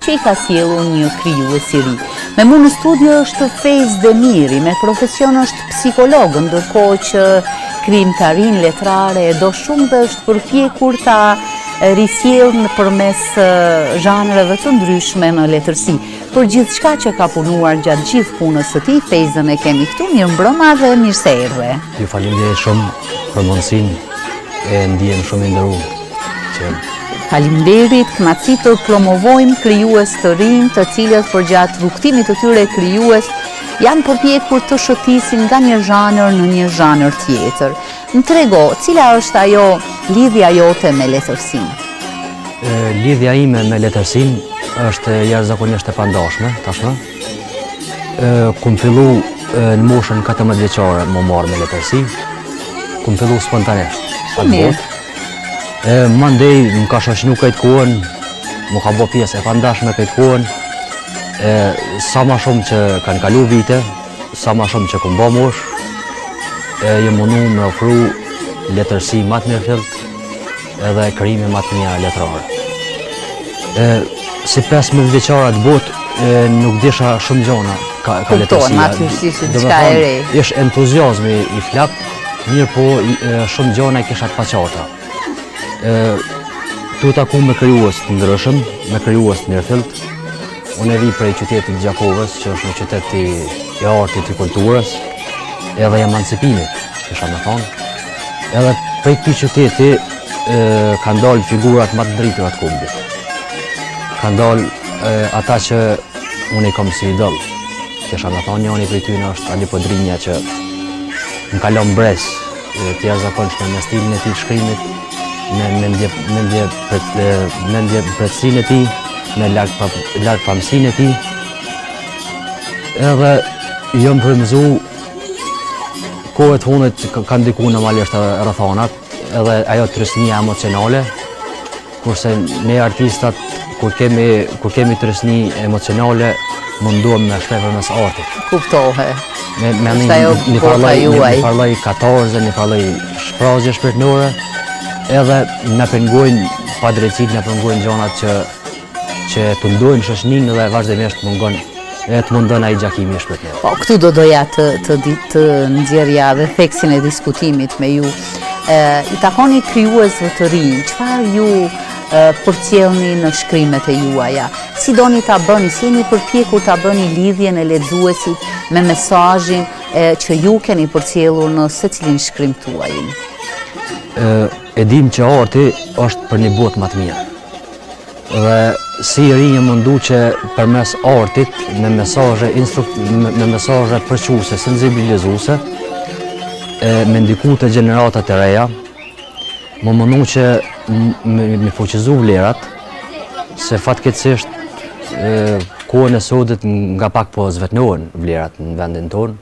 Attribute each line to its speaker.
Speaker 1: që I ka sjellur një krijues I ri. Me mu në studio është Fejz Demiri, me profesion është psikolog, ndërkohë që krijimtarin letrare e do shumë dhe është përpjekur ta risjellë në përmes zhanreve të ndryshme në letërsi. Për gjithë shka që ka punuar gjatë gjithë punës së tij, Fejzën e kemi këtu, mirë mbrëma dhe mirë se erdhe.
Speaker 2: Ju faleminderit shumë për mundësinë e ndihem shumë I nderuar.
Speaker 1: Faleminderit, kënaqësi të promovojmë krijues të rinj, të cilët përgjatë rrugtimit të tyre krijues janë përpjekur të shëtisin nga një zhanër në një zhanër tjetër. Më trego, cila është ajo lidhja jote me letërsinë?
Speaker 2: Lidhja ime me letërsinë është jashtëzakonisht e pandashme, tashmë. Kum fillu në moshën 14 vjeçare më marr me letërsi, kum fillu spontanisht. Mandej më ka shoqënu këtë kohën, më ka bë pjesë e pandashme këtë kohën. Sa ma shumë që kanë kalu vite, sa ma shumë që këmë bë mosh, jë mundu me ofru letërsi më të mirëfillt edhe krijime më të mira letrare. Si 15 vjeçara të botë nuk disha shumë gjona ka letërsia. Ish entuziazmi I flakt, mirë po shumë gjona I kisha të paqarta. Tu taku me krijues të ndryshëm, me krijues të mirëfillt. Unë e vi prej qytetit Gjakovës, që është një qytet I artit, I kulturës, edhe emancipimit, kisha me thonë. Edhe prej këtij qyteti kanë dalë figurat më të drejtura të kombit. Kanë dalë ata që unë I kam si idol. Kisha me thonë, njëri prej tyre është Ali Podrinja që më kalon brez të jashtëzakonshme me stilin e tij të shkrimit, me ndje pretësinë e tij, me lartë pamësinë e tij. Edhe jam frymëzu kohët fundit që kanë ndiku normalisht rrethanat, edhe ajo trysnia emocionale, kurse ne artistat kur kemi trysni emocionale munduam me shpreh përmes artit.
Speaker 1: Kuptohet.
Speaker 2: Një farlloj katarze, një farlloj shprehje shpirtërore, edhe na pengojnë padrejtësitë, na pengojnë gjonat që të ndojnë shoqërinë dhe vazhdimisht të mundon ai gjakimi I shpirtit.
Speaker 1: Po, këtu do doja të nxjerrja dhe theksin e diskutimit me ju. I takoni krijuesve të rinj, çfarë ju përcjellni në shkrimet e juaja? Si doni ta bëni, si jeni përpjekur ta bëni lidhjen e lexuesit me mesazhin që ju keni përcjellur në secilin shkrim tuaj?
Speaker 2: E dim që arti është për një botë më të mirë. Dhe si I rinj mundu që përmes artit, me mesazhe përquse, sensibilizuese, me ndiku të gjeneratat e reja, më mundu që me fuqizu vlerat, se fatkeqësisht kohën e sotit nga pak po zvetnohen vlerat në vendin tonë.